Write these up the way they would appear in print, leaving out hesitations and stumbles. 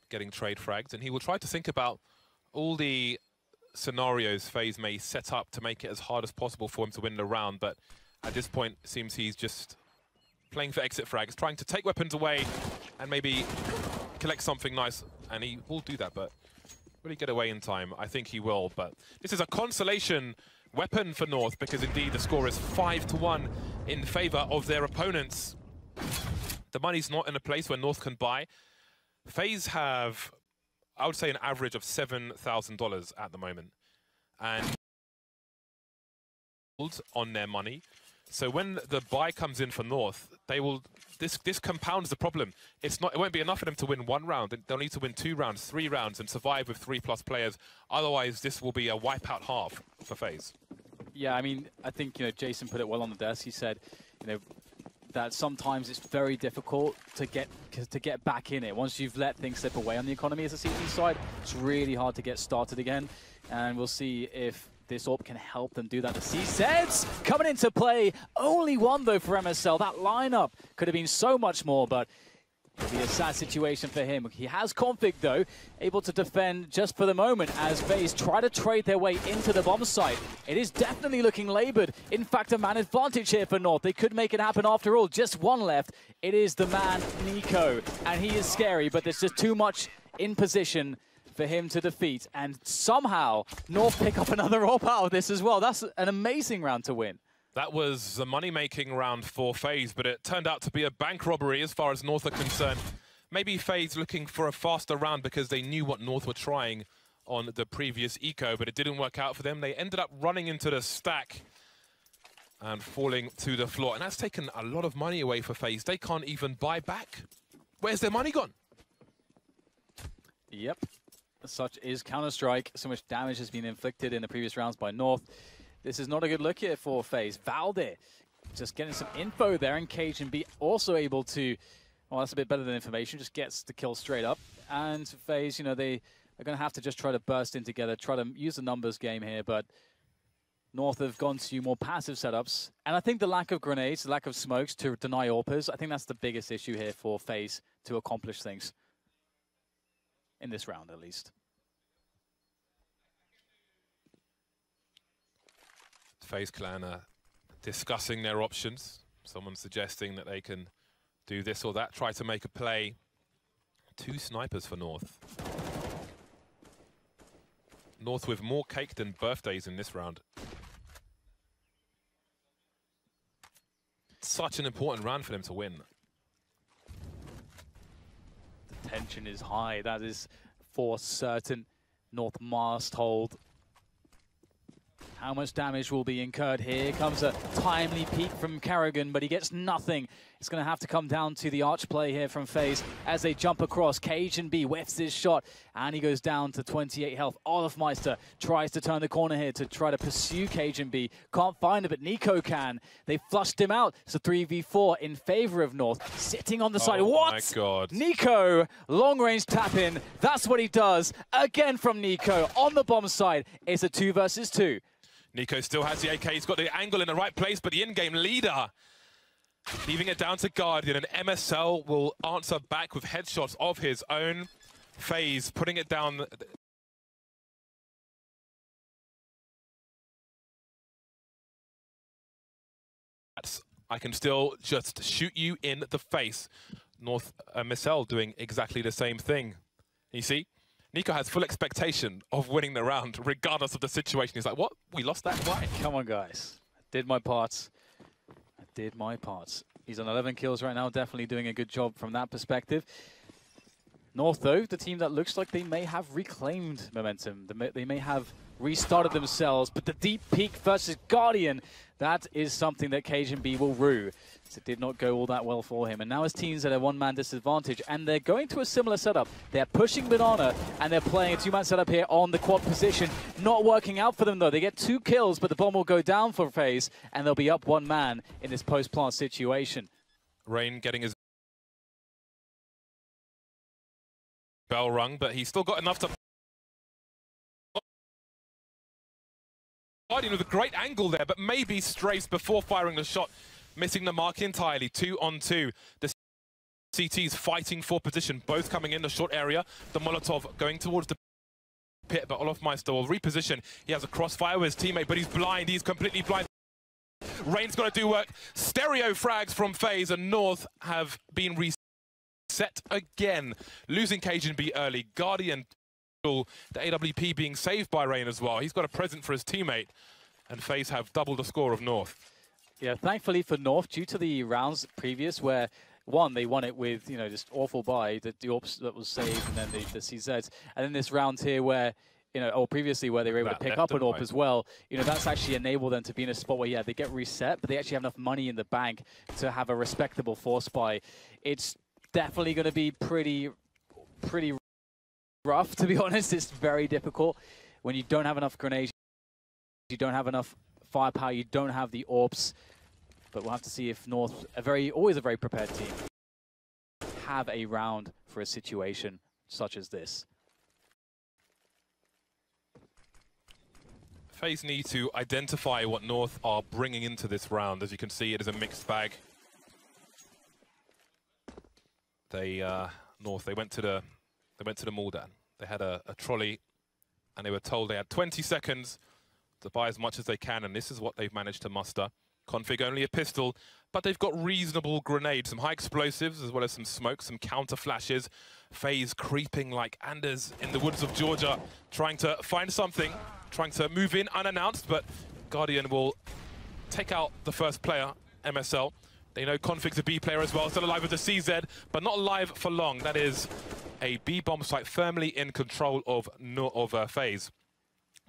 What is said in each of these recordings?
getting trade fragged, and he will try to think about all the scenarios FaZe may set up to make it as hard as possible for him to win the round, but at this point it seems he's just playing for exit frags, trying to take weapons away and maybe collect something nice, and he will do that, but will he get away in time? I think he will, but this is a consolation weapon for North, because indeed the score is 5-1 in favor of their opponents. The money's not in a place where North can buy. FaZe have, I would say, an average of $7,000 at the moment, and on their money. So when the buy comes in for North, they will. This compounds the problem. It won't be enough for them to win one round. They'll need to win 2 rounds, 3 rounds, and survive with 3+ players. Otherwise, this will be a wipeout half for FaZe. Yeah, I mean, I think Jason put it well on the desk. He said, that sometimes it's very difficult to get back in it. Once you've let things slip away on the economy as a CT side, it's really hard to get started again. And we'll see if this AWP can help them do that. The CZs coming into play. Only one, though, for MSL. That lineup could have been so much more, but it'll be a sad situation for him. He has config, though, able to defend just for the moment as FaZe try to trade their way into the bomb site. It is definitely looking labored. In fact, a man advantage here for North. They could make it happen after all. Just one left. It is the man, Nico. And he is scary, but there's just too much in position for him to defeat, and somehow North pick up another AWP out of this as well. That's an amazing round to win. That was the money-making round for FaZe, but it turned out to be a bank robbery as far as North are concerned. Maybe FaZe looking for a faster round because they knew what North were trying on the previous eco, but it didn't work out for them. They ended up running into the stack and falling to the floor, and that's taken a lot of money away for FaZe. They can't even buy back. Where's their money gone? Yep. Such is Counter-Strike. So much damage has been inflicted in the previous rounds by North. This is not a good look here for FaZe. Valde just getting some info there, and cajunb also able to, well, that's a bit better than information, just gets the kill straight up. And FaZe, they are going to have to just try to burst in together, try to use the numbers game here, but North have gone to more passive setups. And I think the lack of grenades, the lack of smokes to deny AWPers, I think that's the biggest issue here for FaZe to accomplish things. In this round, at least. FaZe clan are discussing their options. Someone's suggesting that they can do this or that, try to make a play. 2 snipers for North. North with more cake than birthdays in this round. Such an important round for them to win. Tension is high, that is for certain. North must hold. How much damage will be incurred here? Comes a timely peek from Karrigan, but he gets nothing. It's going to have to come down to the arch play here from FaZe as they jump across. cajunb whiffs his shot, and he goes down to 28 health. Olofmeister tries to turn the corner here to try to pursue cajunb. Can't find it, but Nico can. They flushed him out. It's a 3v4 in favor of North. Sitting on the side. What? My God. Nico, long-range tap-in. That's what he does. Again from Nico on the bomb side. It's a 2 versus 2. Nico still has the AK. He's got the angle in the right place, but the in-game leader leaving it down to Guardian, and MSL will answer back with headshots of his own. FaZe putting it down. I can still just shoot you in the face. North MSL doing exactly the same thing. You see? Nico has full expectation of winning the round, regardless of the situation. He's like, what? We lost that? Why? Come on, guys. I did my parts. I did my parts. He's on 11 kills right now, definitely doing a good job from that perspective. North, though, the team that looks like they may have reclaimed momentum. They may have restarted themselves, but the deep peak versus Guardian, that is something that cajunb will rue. So it did not go all that well for him. And now his team's at a 1-man disadvantage, and they're going to a similar setup. They're pushing Banana, and they're playing a 2-man setup here on the quad position. Not working out for them, though. They get 2 kills, but the bomb will go down for FaZe, and they'll be up 1 man in this post-plant situation. Rain getting his bell rung, but he's still got enough to... Guardian with a great angle there, but maybe strays before firing the shot, missing the mark entirely. 2 on 2. The CT's fighting for position, both coming in the short area. The Molotov going towards the pit, but Olofmeister will reposition. He has a crossfire with his teammate, but he's blind. He's completely blind. Rain's got to do work. Stereo frags from FaZe, and North have been reset again. Losing Cajun B early. Guardian, the AWP being saved by Rain as well. He's got a present for his teammate, and FaZe have doubled the score of North. Yeah, thankfully for North, due to the rounds previous where they won it with, just awful buy, the AWPs that was saved, and then the CZs. And then this round here where, or previously where they were able to pick up an AWP as well, that's actually enabled them to be in a spot where, they get reset, but they actually have enough money in the bank to have a respectable force buy. It's definitely going to be pretty rough, to be honest. It's very difficult when you don't have enough grenades, you don't have enough firepower, you don't have the AWPs. But we'll have to see if North, always a very prepared team, have a round for a situation such as this. FaZe need to identify what North are bringing into this round. As you can see, it is a mixed bag. North, they went to the Maldan. They had a trolley, and they were told they had 20 seconds to buy as much as they can, and this is what they've managed to muster. Config only a pistol, but they've got reasonable grenades, some high explosives, as well as some smoke, some counter flashes. FaZe creeping like Anders in the woods of Georgia, trying to find something, trying to move in unannounced, but Guardian will take out the first player, MSL. They know Config's a B player as well, still alive with the CZ, but not alive for long. That is a B bomb site firmly in control of FaZe.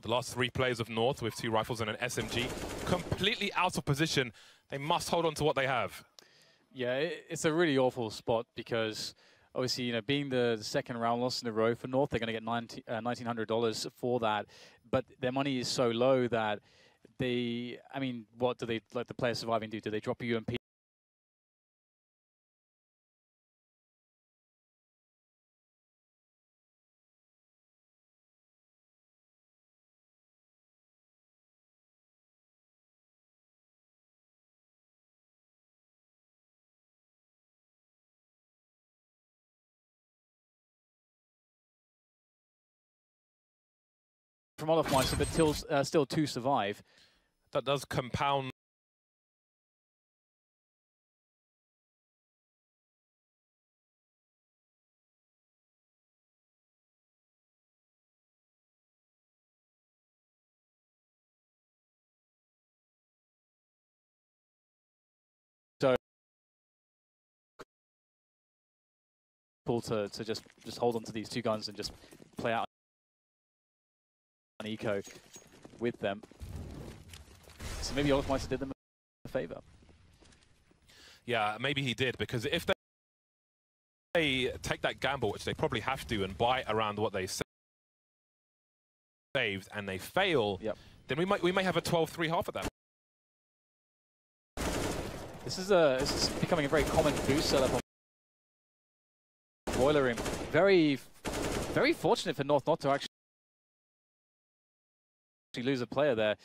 The last three players of North with 2 rifles and an SMG, completely out of position. They must hold on to what they have. Yeah, it's a really awful spot because obviously, being the second round loss in a row for North, they're going to get $1,900 for that. But their money is so low that what do they let the players surviving do? Do they drop a UMP? From Olofmeister, but still 2 survive. That does compound. So to just hold on to these 2 guns and just play out an eco with them. So maybe Olofmeister did them a favor. Yeah, maybe he did, because if they take that gamble, which they probably have to, and buy around what they saved, and they fail, then we may have a 12-3 half of that. This is becoming a very common boost setup on Boiler Room. Very fortunate for North not to actually lose a player there.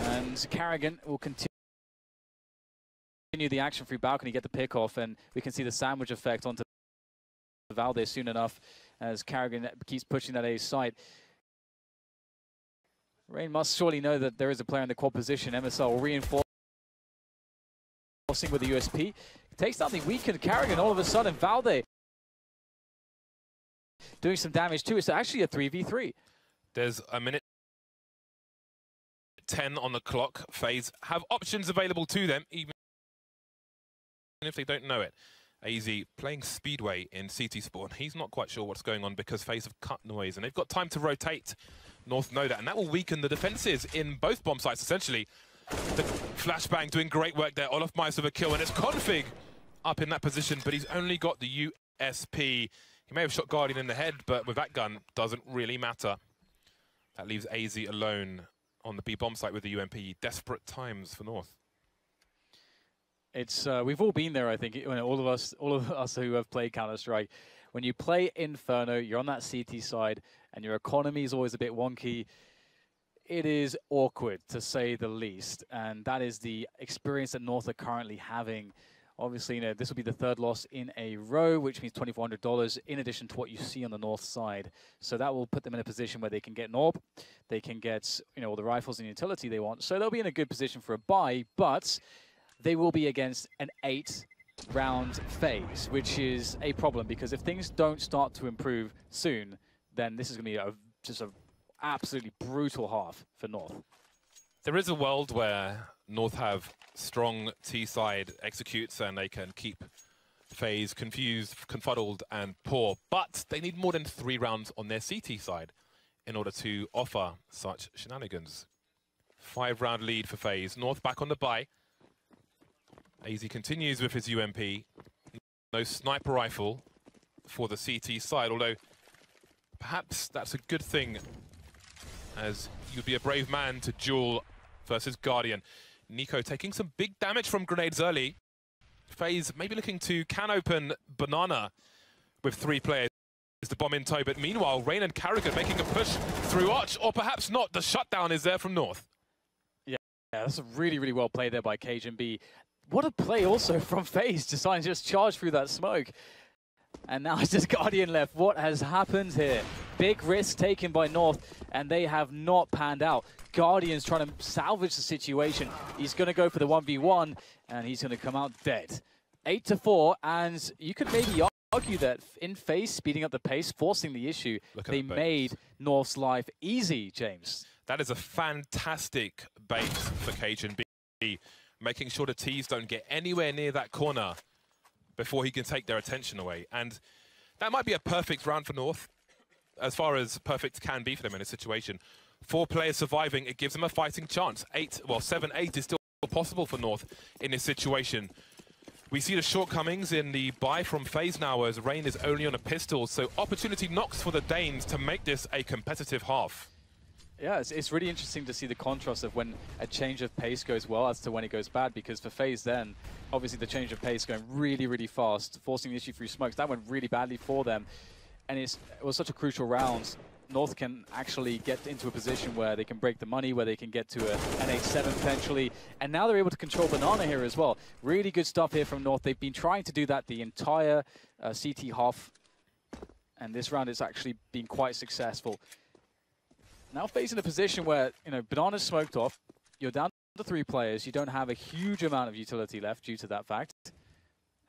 And Carrigan will continue the action through balcony, get the pick off, and we can see the sandwich effect onto Valde soon enough as Carrigan keeps pushing that A site. Rain must surely know that there is a player in the quad position. MSL will reinforce with the USP. Takes down the weakened Carrigan. All of a sudden, Valde doing some damage too. It's actually a 3v3. There's a minute 10 on the clock. FaZe have options available to them, even if they don't know it. AZ playing Speedway in CT Spawn. He's not quite sure what's going on because FaZe have cut noise, and they've got time to rotate. North know that, and that will weaken the defenses in both bomb sites, essentially. The flashbang doing great work there. Olofmeister with a kill, and it's Config up in that position, but he's only got the USP. He may have shot Guardian in the head, but with that gun, doesn't really matter. That leaves AZ alone on the B bomb site with the UMP. Desperate times for North. It's we've all been there, I think. All of us who have played Counter-Strike. When you play Inferno, you're on that CT side, and your economy is always a bit wonky. It is awkward, to say the least, and that is the experience that North are currently having Obviously, you know, this will be the third loss in a row, which means $2,400 in addition to what you see on the north side. So that will put them in a position where they can get an AWP, they can get, you know, all the rifles and utility they want. So they'll be in a good position for a buy, but they will be against an 8-round phase, which is a problem because if things don't start to improve soon, then this is going to be just an absolutely brutal half for North. There is a world where North have strong T-side executes and they can keep FaZe confused, confuddled and poor, but they need more than 3 rounds on their CT side in order to offer such shenanigans. 5-round lead for FaZe. North back on the bye. AZ continues with his UMP. No sniper rifle for the CT side, although perhaps that's a good thing, as you'd be a brave man to duel versus Guardian. Nico taking some big damage from grenades early. FaZe maybe looking to can open Banana with 3 players. The bomb in tow, but meanwhile, Rain and Carrigan making a push through Arch, or perhaps not. The shutdown is there from North. Yeah, that's really, really well played there by KGB. What a play also from FaZe to just charge through that smoke. And now it's just Guardian left. What has happened here? Big risk taken by North, and they have not panned out. Guardian's trying to salvage the situation. He's going to go for the 1v1, and he's going to come out dead. 8-4, and you could maybe argue that in FaZe speeding up the pace, forcing the issue, they made North's life easy, James. That is a fantastic bait for KGB, making sure the T's don't get anywhere near that corner before he can take their attention away. And that might be a perfect round for North, as far as perfect can be for them in a situation. 4 players surviving, it gives them a fighting chance. 7-8 is still possible for North in this situation. We see the shortcomings in the buy from FaZe now, as Rain is only on a pistol, so opportunity knocks for the Danes to make this a competitive half. Yeah, it's really interesting to see the contrast of when a change of pace goes well as to when it goes bad, because for FaZe then, obviously the change of pace going really, really fast, forcing the issue through smokes, that went really badly for them. And it was such a crucial round. North can actually get into a position where they can break the money, where they can get to an 8-7 potentially. And now they're able to control Banana here as well. Really good stuff here from North. They've been trying to do that the entire CT half. And this round it's actually been quite successful. Now FaZe in a position where, you know, Banana's smoked off. You're down to 3 players. You don't have a huge amount of utility left due to that fact.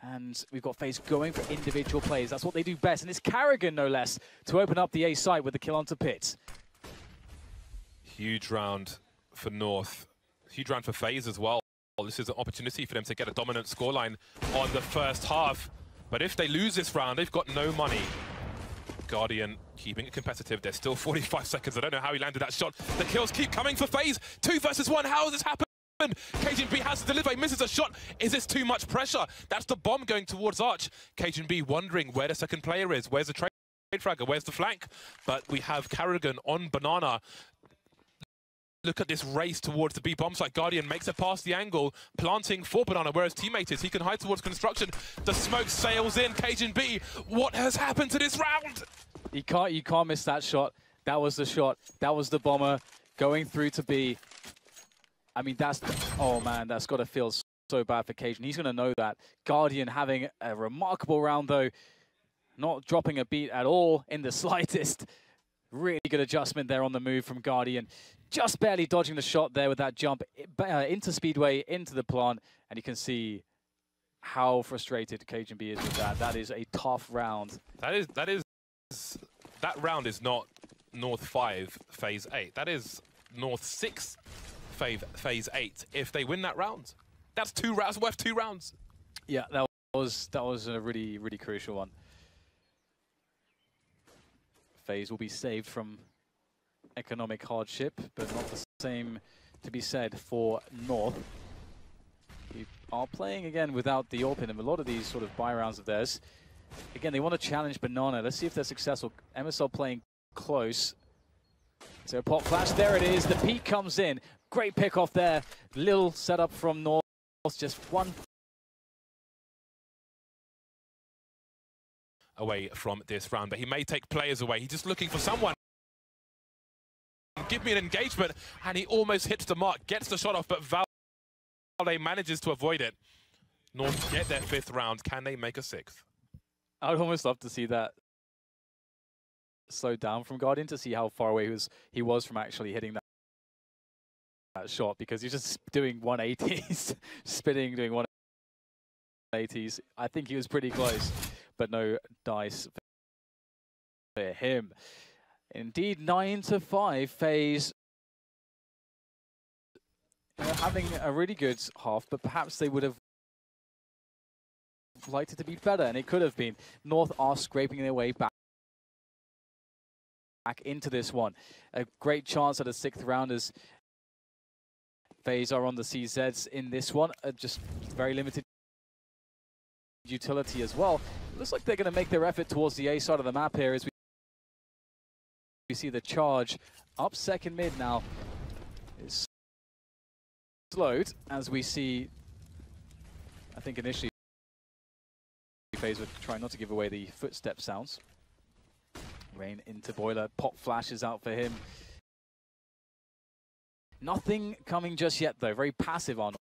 And we've got FaZe going for individual plays. That's what they do best. And it's Carrigan, no less, to open up the A site with the kill onto Pit. Huge round for North. Huge round for FaZe as well. This is an opportunity for them to get a dominant scoreline on the first half. But if they lose this round, they've got no money. Guardian keeping it competitive. There's still 45 seconds. I don't know how he landed that shot. The kills keep coming for FaZe. 2 versus 1. How has this happened? KGB has to deliver, he misses a shot. Is this too much pressure? That's the bomb going towards Arch. KGB wondering where the second player is. Where's the trade fragger? Where's the flank? But we have Carrigan on Banana. Look at this race towards the B bomb site. Guardian makes it past the angle, planting for Banana where his teammate is. He can hide towards construction. The smoke sails in. KGB, what has happened to this round? You can't miss that shot. That was the shot. That was the bomber going through to B. I mean, oh man, that's got to feel so bad for Cajun. He's going to know that. Guardian having a remarkable round though, not dropping a beat at all in the slightest. Really good adjustment there on the move from Guardian. Just barely dodging the shot there with that jump into Speedway, into the plant. And you can see how frustrated KGB is with that. That is a tough round. That round is not North 5, FaZe 8. That is North 6. FaZe 8. If they win that round, that's 2 rounds, worth 2 rounds. Yeah, that was a really, really crucial one. FaZe will be saved from economic hardship, but not the same to be said for North. We are playing again without the AWP in them. A lot of these sort of buy rounds of theirs. Again, they want to challenge Banana. Let's see if they're successful. MSL playing close. So a pop flash, there it is. The peak comes in. Great pick off there. Little setup from North. Just one away from this round, but he may take players away. He's just looking for someone. Give me an engagement, and he almost hits the mark, gets the shot off, but Valde manages to avoid it. North get their 5th round. Can they make a 6th? I would almost love to see that slow down from Guardian to see how far away he was from actually hitting that shot, because he's just doing 180s, spinning, doing 180s. I think he was pretty close, but no dice for him. Indeed, 9-5. FaZe having a really good half, but perhaps they would have liked it to be better, and it could have been. North are scraping their way back into this one. A great chance at a 6th round as FaZe are on the CZs in this one. Just very limited utility as well. Looks like they're going to make their effort towards the A side of the map here as we see the charge up second mid now. It's slowed as we see, I think initially FaZe would try not to give away the footstep sounds. Rain into Boiler, pop flashes out for him. Nothing coming just yet though, very passive on.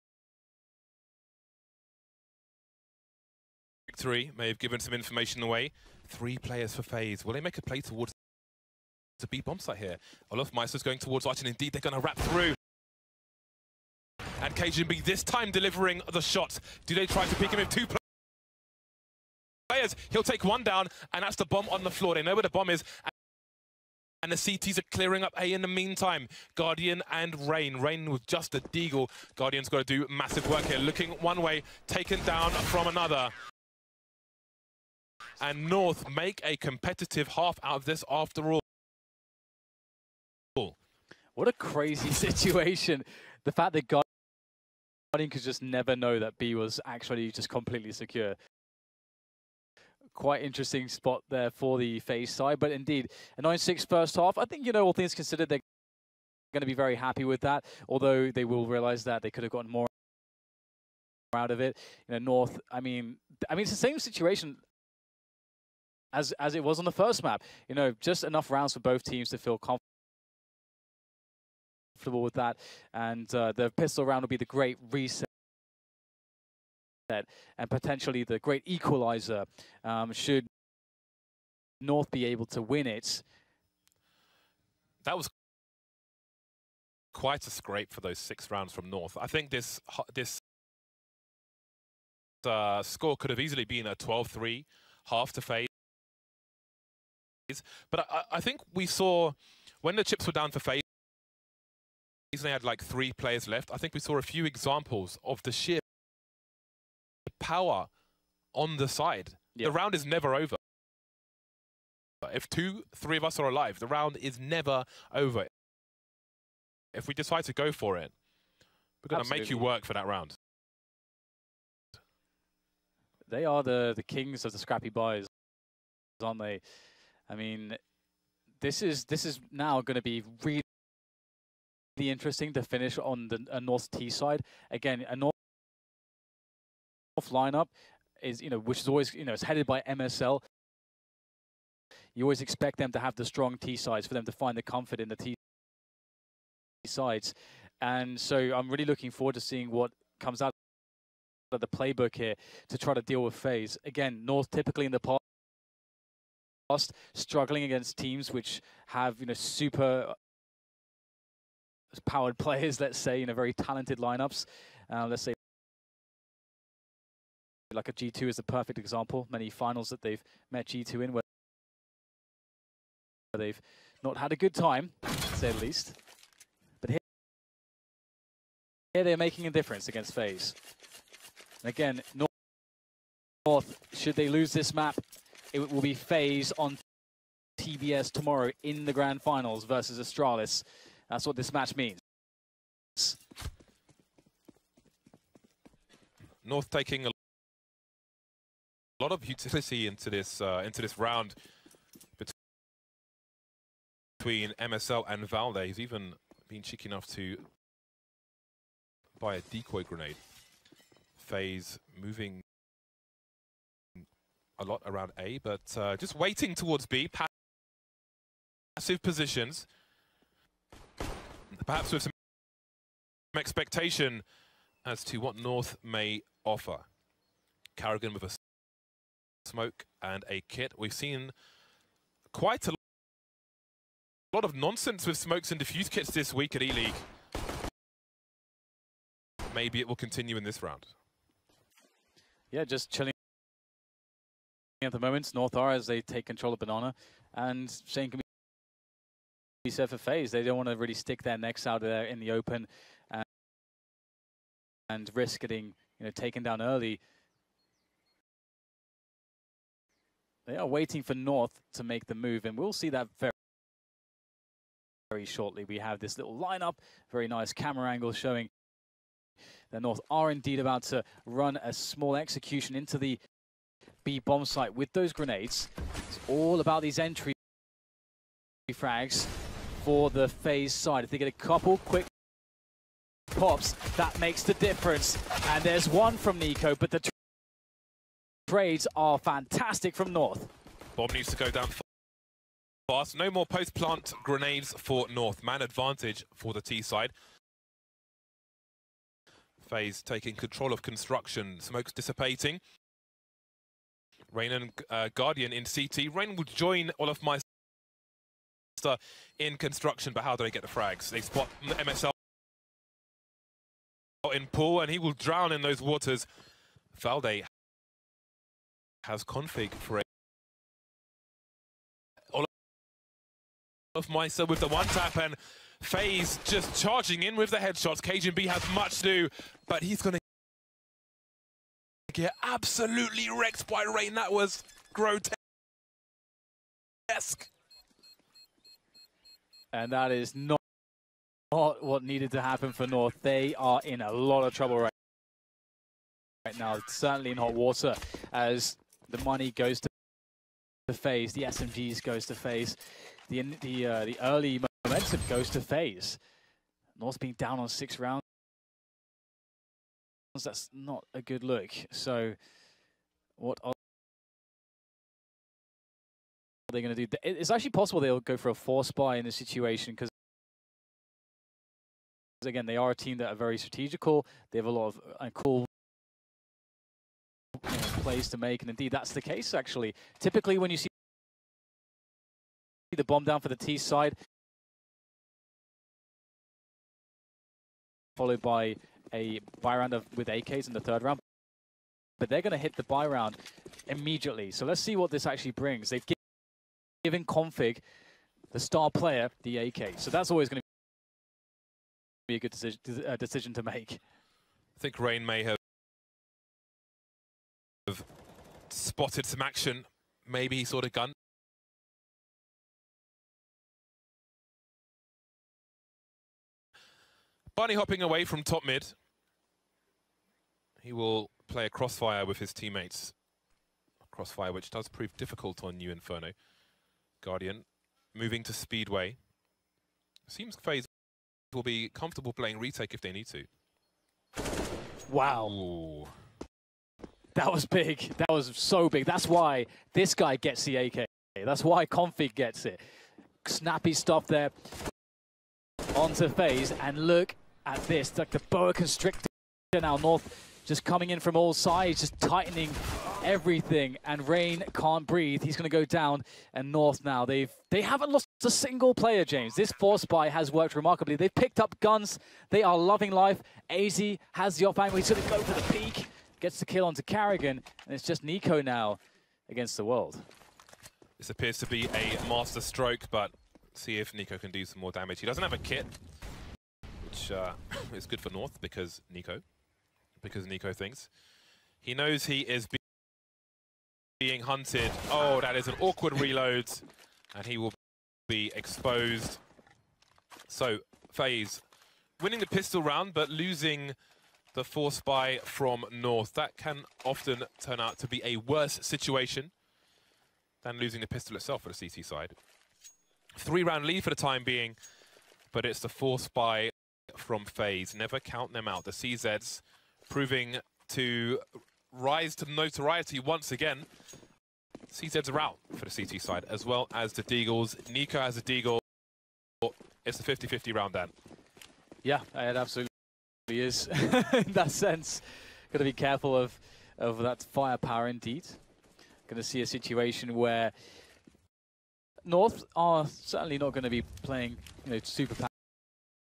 Victory may have given some information away. 3 players for FaZe. Will they make a play towards the B bomb site here? Olofmeister's going towards Arch, and indeed they're going to wrap through. And KGB this time delivering the shot. Do they try to pick him with 2 players? He'll take 1 down, and that's the bomb on the floor. They know where the bomb is. And the CTs are clearing up A in the meantime. Guardian and Rain. Rain with just a deagle. Guardian's got to do massive work here. Looking one way, taken down from another. And North make a competitive half out of this after all. What a crazy situation. The fact that Guardian could just never know that B was actually just completely secure. Quite interesting spot there for the FaZe side, but indeed, a 9-6 first half. I think, you know, all things considered, they're going to be very happy with that, although they will realize that they could have gotten more out of it. You know, North, I mean, it's the same situation as it was on the first map. You know, just enough rounds for both teams to feel comfortable with that, and the pistol round will be the great reset and potentially the great equalizer should North be able to win it. That was quite a scrape for those 6 rounds from North. I think this score could have easily been a 12-3 half to FaZe. But I think we saw when the chips were down for FaZe, they had like 3 players left. I think we saw a few examples of the sheer power on the side. Yep. The round is never over. If 2-3 of us are alive, the round is never over. If we decide to go for it, we're going to make you work for that round. They are the kings of the scrappy buys, aren't they? I mean, this is now going to be really interesting to finish on the North T side. Again, a North lineup is, you know, which is always, you know, it's headed by MSL. You always expect them to have the strong T sides for them to find the comfort in the T sides. And so I'm really looking forward to seeing what comes out of the playbook here to try to deal with FaZe. Again, North typically in the past struggling against teams which have, you know, super powered players, let's say, you know, very talented lineups. Let's say like a G2 is the perfect example. Many finals that they've met G2 in where they've not had a good time, to say the least. But here they're making a difference against FaZe. And again, North, should they lose this map, it will be FaZe on TBS tomorrow in the grand finals versus Astralis. That's what this match means. North taking a lot of utility into this round between MSL and Valde. He's even been cheeky enough to buy a decoy grenade. FaZe moving a lot around A, but just waiting towards B. Passive positions, perhaps with some expectation as to what North may offer. Carrigan with a smoke and a kit. We've seen quite a lot of nonsense with smokes and defuse kits this week at ELEAGUE. Maybe it will continue in this round. Yeah, just chilling at the moment. North are as they take control of Banana, and same can be said for FaZe. They don't want to really stick their necks out there in the open and risk getting taken down early. They are waiting for North to make the move, and we'll see that very shortly. We have this little lineup, very nice camera angle showing that North are indeed about to run a small execution into the B bomb site with those grenades. It's all about these entry frags for the FaZe side. If they get a couple quick pops, that makes the difference. And there's one from NiKo, but the trades are fantastic from North. Bomb needs to go down fast. No more post-plant grenades for North. Man advantage for the T side. FaZe taking control of construction. Smoke's dissipating. Rain and Guardian in CT. Rain will join Olofmeister in construction, but how do they get the frags? They spot MSL in pool, and he will drown in those waters. Valde has config for Olofmeister with the one tap, and FaZe just charging in with the headshots. cajunB has much to do, but he's going to get absolutely wrecked by Rain. That was grotesque. And that is not what needed to happen for North. They are in a lot of trouble right now, certainly in hot water, as the money goes to FaZe, the SMGs goes to FaZe, the early momentum goes to FaZe. North being down on 6 rounds, that's not a good look. So what are they going to do? It's actually possible they'll go for a 4-spy in this situation, because again, they are a team that are very strategical. They have a lot of cool plays to make, and indeed that's the case actually. Typically when you see the bomb down for the T side, followed by a buy round with AKs in the 3rd round, but they're going to hit the buy round immediately. So let's see what this actually brings. They've given config, the star player, the AK, so that's always going to be a good decision to make. I think Rain may have spotted some action. Maybe he saw the gun. Bunny hopping away from top mid. He will play a crossfire with his teammates. A crossfire which does prove difficult on New Inferno. Guardian moving to Speedway. Seems FaZe will be comfortable playing retake if they need to. Wow. Ooh. That was big. That was so big. That's why this guy gets the AK. That's why Config gets it. Snappy stuff there onto FaZe, and look at this. Like the boa constrictor now. North just coming in from all sides, just tightening everything, and Rain can't breathe. He's going to go down, and North now, they haven't lost a single player, James. This 4-spy has worked remarkably. They've picked up guns. They are loving life. AZ has the off angle. He's going to go for the peak. Gets the kill onto Carrigan, and it's just NiKo now against the world. This appears to be a master stroke, but see if NiKo can do some more damage. He doesn't have a kit, which is good for North because NiKo thinks. He knows he is being hunted. Oh, that is an awkward reload, and he will be exposed. So, FaZe winning the pistol round, but losing the 4-spy from North. That can often turn out to be a worse situation than losing the pistol itself for the CT side. 3-round lead for the time being, but it's the 4-spy from FaZe. Never count them out. The CZs proving to rise to notoriety once again. CZs are out for the CT side, as well as the Deagles. NiKo has a Deagle. It's a 50-50 round, Dan. Yeah, it absolutely is. In that sense, got to be careful of of that firepower indeed. Going to see a situation where North are certainly not going to be playing, super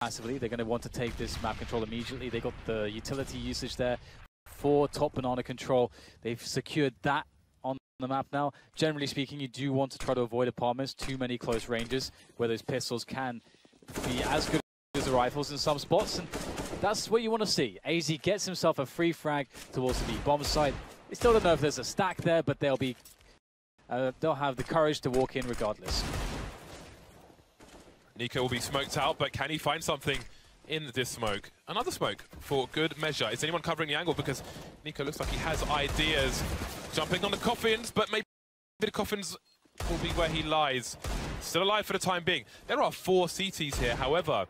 passively. They're going to want to take this map control immediately. They got the utility usage there for top banana control. They've secured that on the map now. Generally speaking, you do want to try to avoid apartments, too many close ranges, where those pistols can be as good as the rifles in some spots, and that's what you want to see. AZ gets himself a free frag towards the B bomb site. They still don't know if there's a stack there, but they'll have the courage to walk in regardless. Nico will be smoked out, but can he find something in this smoke? Another smoke for good measure. Is anyone covering the angle? Because Nico looks like he has ideas. Jumping on the coffins, but maybe the coffins will be where he lies. Still alive for the time being. There are 4 CTs here, however,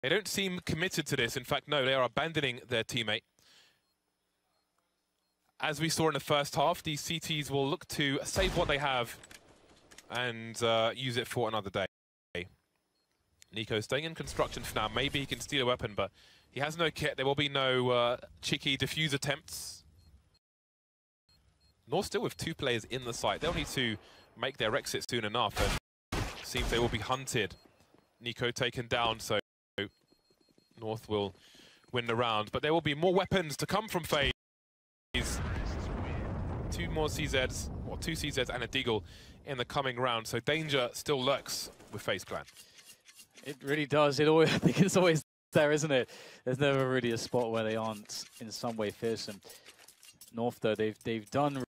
they don't seem committed to this. In fact, no, they are abandoning their teammate. As we saw in the first half, these CTs will look to save what they have and use it for another day. Nico staying in construction for now. Maybe he can steal a weapon, but he has no kit. There will be no cheeky defuse attempts. North still with 2 players in the site. They'll need to make their exit soon enough, and seems they will be hunted. Nico taken down, so North will win the round. But there will be more weapons to come from FaZe. 2 more CZs, or 2 CZs and a Deagle in the coming round. So danger still lurks with FaZe Clan. It really does. I think it's always there, isn't it? There's never really a spot where they aren't in some way fearsome. North, though, they've done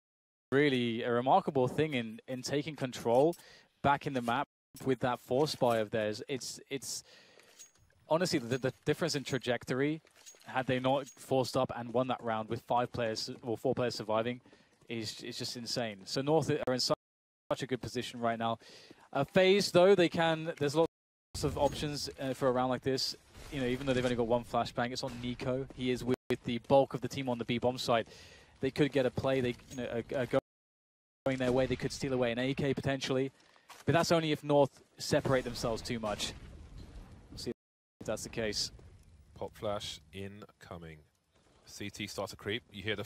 really a remarkable thing in taking control back in the map with that force spy of theirs. It's honestly the difference in trajectory. Had they not forced up and won that round with 5 players or 4 players surviving, is just insane. So North are in such a good position right now. FaZe, though, there's lots of options for a round like this. Even though they've only got 1 flashbang, it's on Nico. He is with the bulk of the team on the B bomb side. They could get a play. They going their way. They could steal away an AK potentially, but that's only if North separate themselves too much. We'll see if that's the case. Pop flash incoming. CT starts to creep. You hear the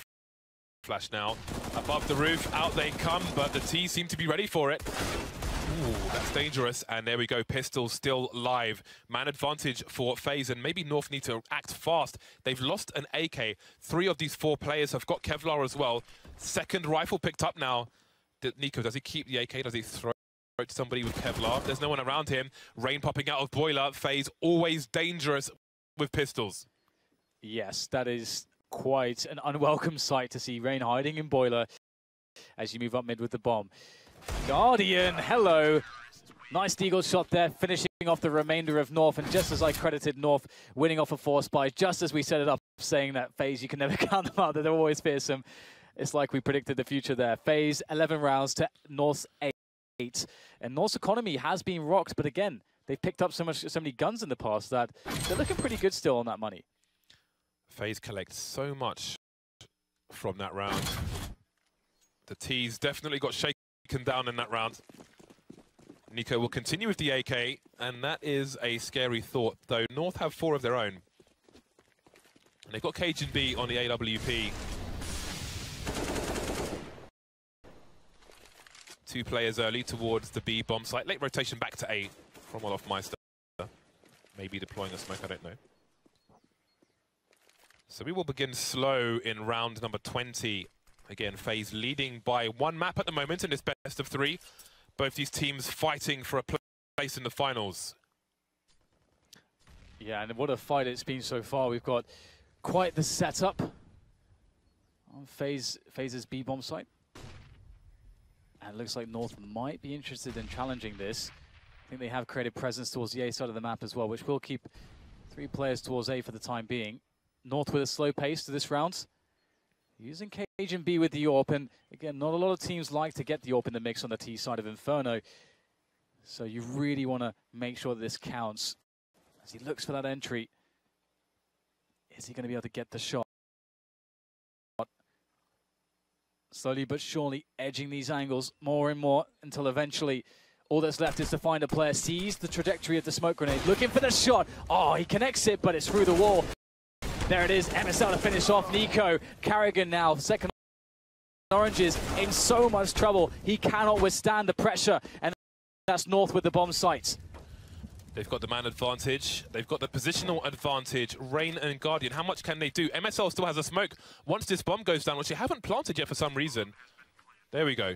flash now. Above the roof, out they come, but the T seem to be ready for it. Ooh, that's dangerous. And there we go, pistols still live. Man advantage for FaZe, and maybe North need to act fast. They've lost an AK. 3 of these 4 players have got Kevlar as well. Second rifle picked up now. Nico, does he keep the AK? Does he throw it to somebody with Kevlar? There's no one around him. Rain popping out of Boiler. FaZe always dangerous with pistols. Yes, that is quite an unwelcome sight to see Rain hiding in Boiler as you move up mid with the bomb. Guardian, hello. Nice Deagle shot there, finishing off the remainder of North, and just as I credited North winning off a force by, just as we set it up, saying that FaZe, you can never count them out, that they're always fearsome. It's like we predicted the future there. FaZe, 11 rounds to North's 8. And North's economy has been rocked, but again, they've picked up so many guns in the past that they're looking pretty good still on that money. FaZe collects so much from that round. The T's definitely got shaken down in that round. Nico will continue with the AK, and that is a scary thought, though North have 4 of their own. And they've got Cajun B on the AWP. 2 players early towards the B bomb site. Late rotation back to A from Olofmeister. Maybe deploying a smoke, I don't know. So we will begin slow in round number 20. Again, FaZe leading by 1 map at the moment in this best of 3. Both these teams fighting for a place in the finals. Yeah, and what a fight it's been so far. We've got quite the setup on FaZe's B bomb site. And it looks like North might be interested in challenging this. I think they have created presence towards the A side of the map as well, which will keep 3 players towards A for the time being. North with a slow pace to this round. Using Cajun B with the AWP, and again, not a lot of teams like to get the AWP in the mix on the T side of Inferno. So you really want to make sure that this counts. As he looks for that entry, is he going to be able to get the shot? Slowly but surely edging these angles more and more until eventually all that's left is to find a player. Sees the trajectory of the smoke grenade, looking for the shot. Oh, he connects it, but it's through the wall. There it is, MSL to finish off. Nico, Carrigan now, second Oranges in so much trouble. He cannot withstand the pressure, and that's North with the bomb sites. They've got the man advantage. They've got the positional advantage. Rain and Guardian, how much can they do? MSL still has a smoke. Once this bomb goes down, which they haven't planted yet for some reason. There we go.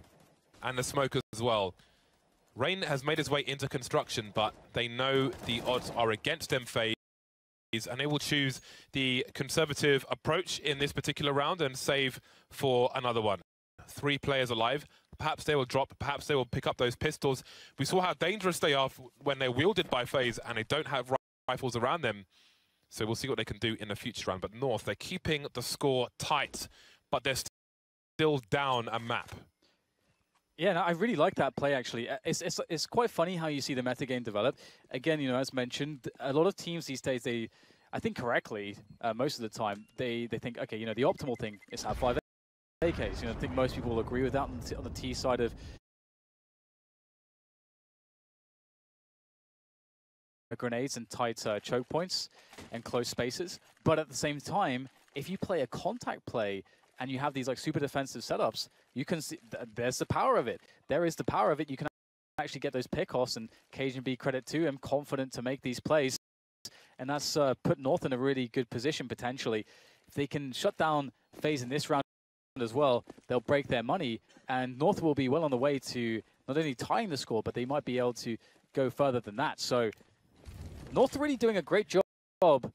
And the smoke as well. Rain has made his way into construction, but they know the odds are against them, FaZe, and they will choose the conservative approach in this particular round and save for another one. 3 players alive. Perhaps they will drop, perhaps they will pick up those pistols. We saw how dangerous they are when they're wielded by FaZe and they don't have rifles around them. So we'll see what they can do in the future round. But North, they're keeping the score tight, but they're still down a map. Yeah, no, I really like that play, actually. It's quite funny how you see the metagame develop. Again, you know, as mentioned, a lot of teams these days, I think correctly, most of the time, they think, okay, you know, the optimal thing is have 5 AKs. You know, I think most people will agree with that on the T side of grenades and tight choke points and close spaces. But at the same time, if you play a contact play and you have these like super defensive setups, you can see there's the power of it. There is the power of it. You can actually get those pickoffs, and Cajun B, credit to him, confident to make these plays. And that's put North in a really good position potentially. If they can shut down FaZe in this round as well, they'll break their money, and North will be well on the way to not only tying the score, but they might be able to go further than that. So North really doing a great job,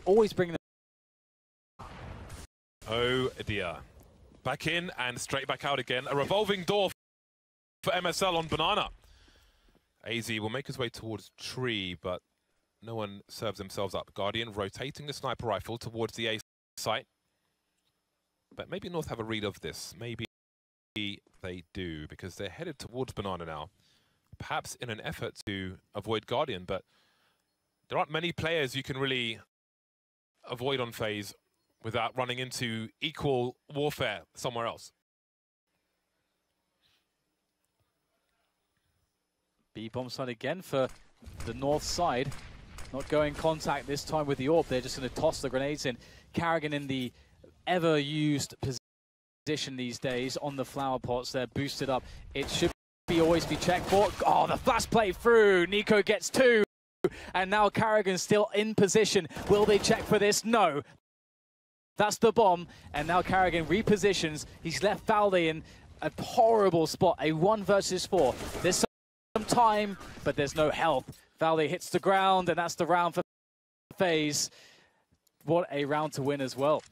always bringing them. Oh dear. Back in and straight back out again. A revolving door for MSL on Banana. AZ will make his way towards Tree, but no one serves themselves up. Guardian rotating the sniper rifle towards the A site. But maybe North have a read of this. Maybe they do, because they're headed towards Banana now. Perhaps in an effort to avoid Guardian, but there aren't many players you can really avoid on FaZe without running into equal warfare somewhere else. B-bomb side again for the North side. Not going contact this time with the AWP. They're just going to toss the grenades in. Carrigan in the ever-used position these days on the flower pots. They're boosted up. It should always be checked for. Oh, the flash play through. Nico gets 2. And now Carrigan's still in position. Will they check for this? No. That's the bomb. And now Carrigan repositions. He's left Valde in a horrible spot. A 1 versus 4. There's some time, but there's no health. Valde hits the ground, and that's the round for FaZe. What a round to win as well.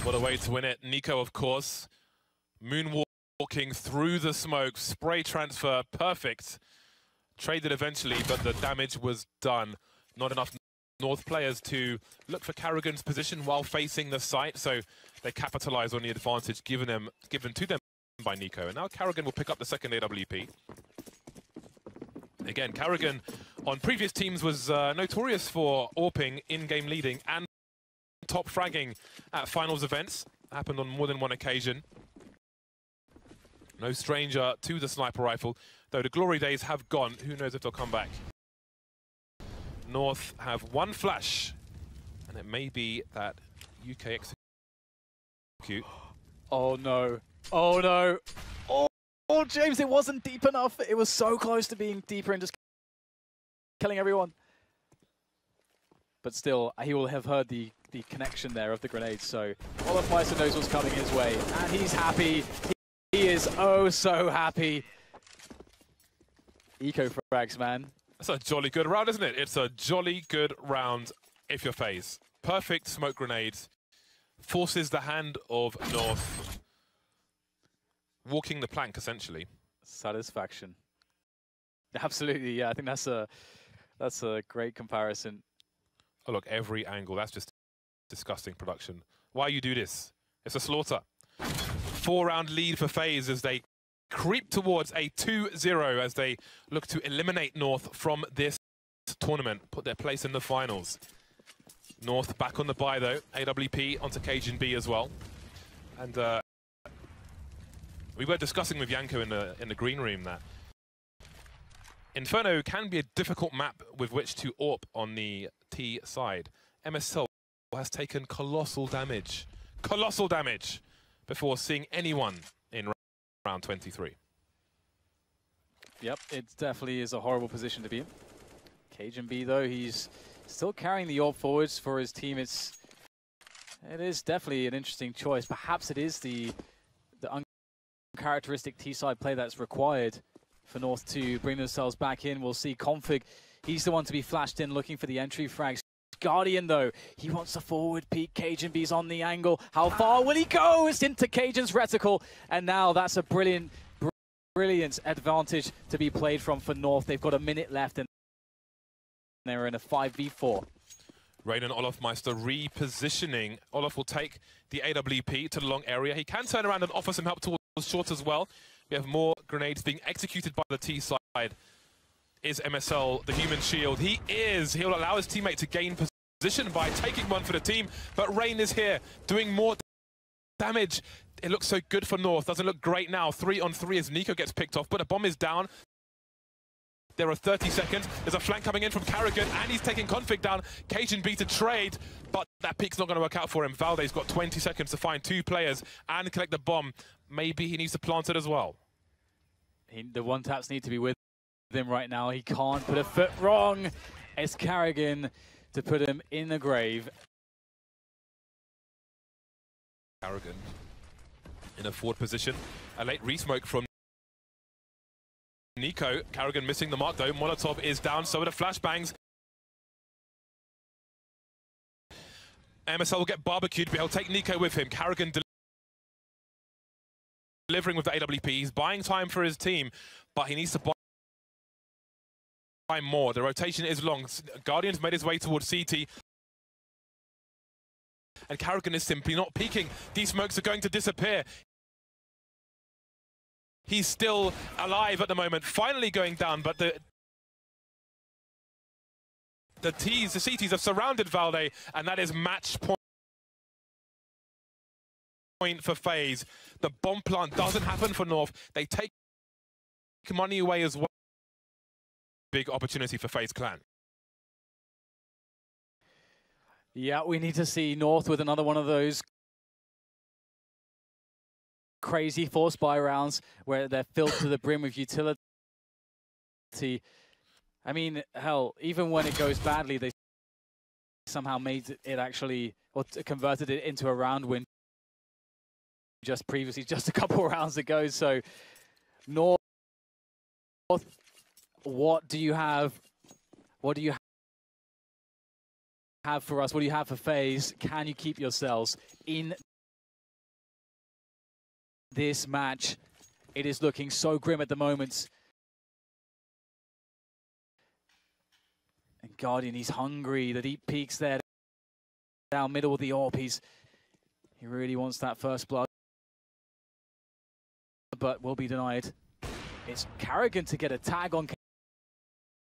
What a way to win it. Nico, of course, moonwalking through the smoke, spray transfer, perfect. Traded eventually, but the damage was done. Not enough North players to look for Carrigan's position while facing the site, so they capitalize on the advantage given to them by Nico. And now Carrigan will pick up the second AWP. Again, Carrigan on previous teams was notorious for AWPing, in-game leading, and top fragging at finals events. Happened on more than one occasion. No stranger to the sniper rifle, though the glory days have gone. Who knows if they'll come back. North have 1 flash, and it may be that UK execute. Oh no. Oh no. Oh, James, it wasn't deep enough. It was so close to being deeper and just killing everyone. But still, he will have heard the connection there of the grenades, so Olafmeister knows what's coming his way, and he's happy. He is oh so happy. Eco frags, man. That's a jolly good round, isn't it? It's a jolly good round if you're FaZe. Perfect smoke grenades. Forces the hand of North. Walking the plank, essentially. Satisfaction. Absolutely, yeah. I think that's a great comparison. Oh, look, every angle. That's just disgusting production. Why you do this? It's a slaughter. 4-round lead for FaZe as they creep towards a 2-0 as they look to eliminate North from this tournament, put their place in the finals. North back on the bye, though. AWP onto Cajun B as well. And we were discussing with Yanko in the green room that Inferno can be a difficult map with which to AWP on the T side. MSL has taken colossal damage before seeing anyone in round 23. Yep, it definitely is a horrible position to be in. cajunb, though, he's still carrying the orb forwards for his team. It is definitely an interesting choice. Perhaps it is the uncharacteristic T-side play that's required for North to bring themselves back in. We'll see Config. He's the one to be flashed in, looking for the entry frags. Guardian, though, he wants a forward peek. cajunb's on the angle. How far will he go? It's into cajun's reticle. And now that's a brilliant advantage to be played from for North. They've got a minute left, and they're in a 5v4. Rain and Olafmeister repositioning. Olaf will take the AWP to the long area. He can turn around and offer some help towards short as well. We have more grenades being executed by the T side. Is MSL the human shield? He is. He'll allow his teammate to gain position by taking one for the team. But Rain is here doing more damage. It looks so good for North. Doesn't look great now. 3-on-3 as Nico gets picked off, but a bomb is down. There are 30 seconds. There's a flank coming in from Karrigan, and he's taking Config down. cajunb to trade, but that peek's not going to work out for him. Valde's got 20 seconds to find 2 players and collect the bomb. Maybe he needs to plant it as well. The one-taps need to be with him right now. He can't put a foot wrong. It's Karrigan to put him in the grave. Karrigan in a forward position. A late resmoke from Nico. Karrigan missing the mark though. Molotov is down, so are the flashbangs. MSL will get barbecued, but he'll take Nico with him. Karrigan delivering with the AWP. He's buying time for his team, but he needs to buy more. The rotation is long. Guardian's made his way towards CT. And Karrigan is simply not peeking. These smokes are going to disappear. He's still alive at the moment, finally going down, but the CTs have surrounded Valde, and that is match point for FaZe. The bomb plant doesn't happen for North. They take money away as well. Big opportunity for FaZe Clan. Yeah, we need to see North with another one of those crazy force buy rounds where they're filled to the brim with utility. I mean, hell, even when it goes badly, they somehow made it actually, or converted it into a round win just previously, just a couple rounds ago. So, North, what do you have? What do you have for us? What do you have for FaZe? Can you keep yourselves in this match? It is looking so grim at the moment. And Guardian, he's hungry. The deep peaks there down middle with the AWP. He really wants that first blood, but will be denied. It's Karrigan to get a tag on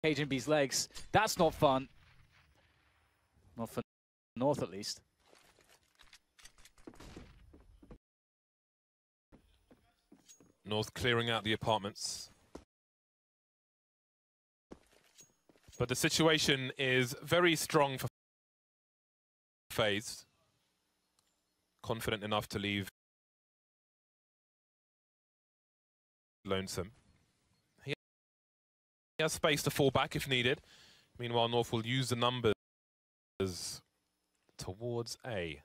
cajunb's legs. That's not fun. Not for North, at least. North clearing out the apartments. But the situation is very strong for FaZe. Confident enough to leave lonesome. He has space to fall back if needed. Meanwhile, North will use the numbers towards A.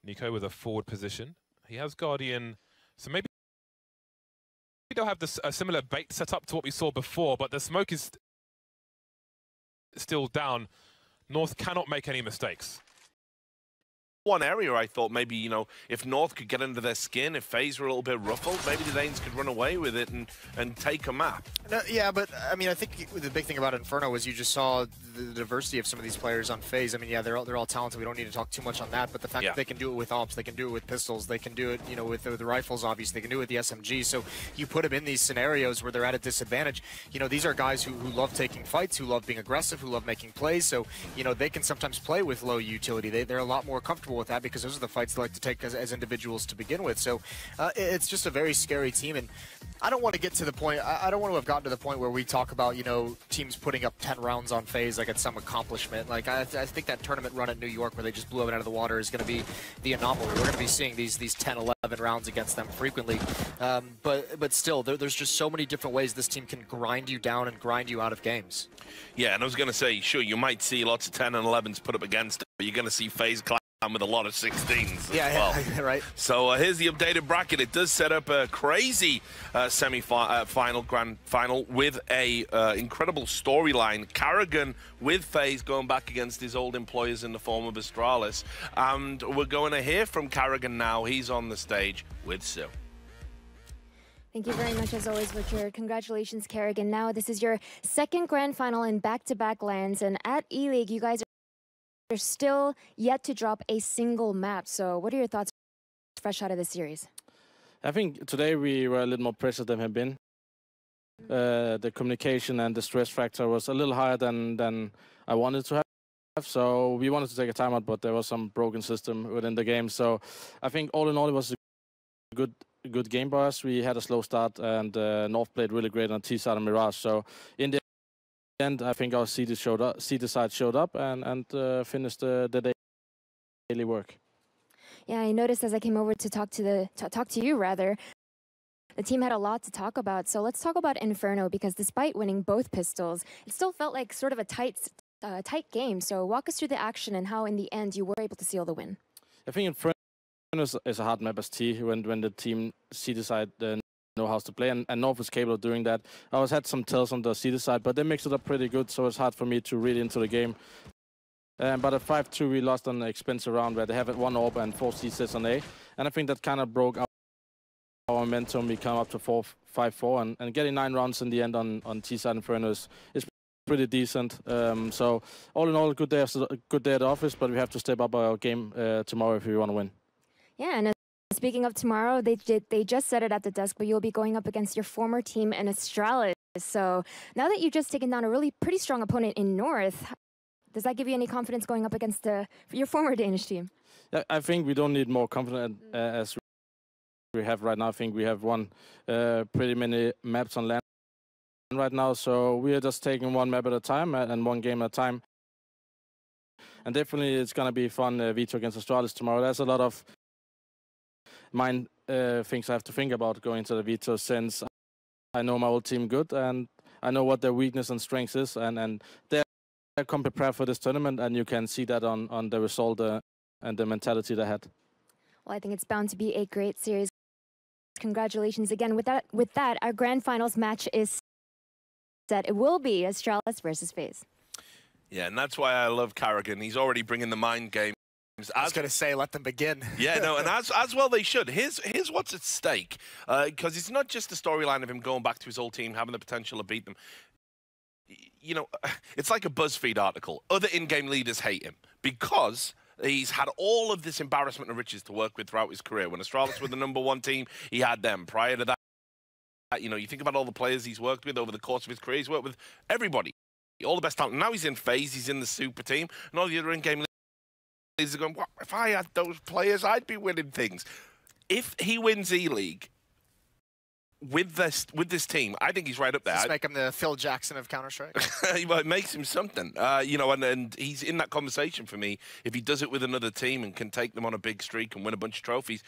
Nico with a forward position. He has Guardian, so maybe they'll have a similar bait set up to what we saw before, but the smoke is still down. North cannot make any mistakes. One area I thought maybe, you know, if North could get under their skin, if FaZe were a little bit ruffled, maybe the Danes could run away with it and take a map. No, yeah, but I mean, I think the big thing about Inferno was you just saw the diversity of some of these players on FaZe. I mean, yeah, they're all talented. We don't need to talk too much on that, but the fact that they can do it with ops, they can do it with pistols, they can do it, you know, with the rifles, obviously, they can do it with the SMG. So you put them in these scenarios where they're at a disadvantage. You know, these are guys who love taking fights, who love being aggressive, who love making plays. So, you know, they can sometimes play with low utility. They're a lot more comfortable comfortable with that because those are the fights they like to take as individuals to begin with. So it's just a very scary team, and I don't want to get to the point. I don't want to have gotten to the point where we talk about, you know, teams putting up 10 rounds on FaZe like it's some accomplishment. Like I think that tournament run at New York where they just blew it out of the water is going to be the anomaly. We're going to be seeing these 10, 11 rounds against them frequently. But still, there's just so many different ways this team can grind you down and grind you out of games. Yeah, and I was going to say, sure, you might see lots of 10 and 11s put up against it, but you're going to see FaZe climb with a lot of 16s yeah, as well. Yeah, right. So here's the updated bracket. It does set up a crazy semi-final, grand final with a incredible storyline. Karrigan with FaZe going back against his old employers in the form of Astralis. And we're going to hear from Karrigan now. He's on the stage with Sue. Thank you very much, as always, Richard. Congratulations, Karrigan. Now, this is your second grand final in back-to-back lands, and at ELEAGUE, you guys are still yet to drop a single map. So what are your thoughts fresh out of the series? I think today we were a little more pressured than have been. The communication and the stress factor was a little higher than I wanted to have. So we wanted to take a timeout, but there was some broken system within the game. So I think all in all, it was a good game by us. We had a slow start, and North played really great on T-side and Mirage. So in the end, I think our CD side showed up and finished the daily work. Yeah, I noticed as I came over to talk to you rather. The team had a lot to talk about. So let's talk about Inferno, because despite winning both pistols, it still felt like sort of a tight game. So walk us through the action and how in the end you were able to seal the win. I think Inferno is a hard map as T when the team CD side know how to play, and North is capable of doing that. I always had some tells on the CD side, but they mixed it up pretty good, so it's hard for me to read into the game. But at 5-2, we lost on an expensive round where they have it 1 AWP and 4 C-sets on A, and I think that kind of broke our momentum. We come up to 5-4, and getting 9 rounds in the end on T-side Inferno is pretty decent. So all in all, a good day at the office, but we have to step up our game tomorrow if we want to win. Yeah, and speaking of tomorrow, they just said it at the desk, but you'll be going up against your former team in Astralis. So now that you've just taken down a pretty strong opponent in North, does that give you any confidence going up against your former Danish team? Yeah, I think we don't need more confidence as we have right now. I think we have won pretty many maps on land right now, so we are just taking one map at a time and one game at a time. And definitely it's going to be fun V2 against Astralis tomorrow. There's a lot of mind things I have to think about going into the veto, since I know my old team good and I know what their weakness and strengths is, and they're come prepared for this tournament, and you can see that on the result and the mentality they had. Well, I think it's bound to be a great series. Congratulations again. With that, our grand finals match is set. It will be Astralis versus FaZe. Yeah, and that's why I love Karrigan. He's already bringing the mind game. I was going to say, let them begin. Yeah, no, and as well they should. Here's what's at stake, because it's not just the storyline of him going back to his old team, having the potential to beat them. You know, it's like a BuzzFeed article. Other in-game leaders hate him because he's had all of this embarrassment and riches to work with throughout his career. When Astralis were the #1 team, he had them. Prior to that, you know, you think about all the players he's worked with over the course of his career. He's worked with everybody, all the best talent. Now he's in FaZe, he's in the super team, and all the other in-game leaders are going, what, if I had those players, I'd be winning things. If he wins E-League with this team, I think he's right up there. Just make him the Phil Jackson of Counter-Strike. It makes him something, you know, and he's in that conversation for me. If he does it with another team and can take them on a big streak and win a bunch of trophies,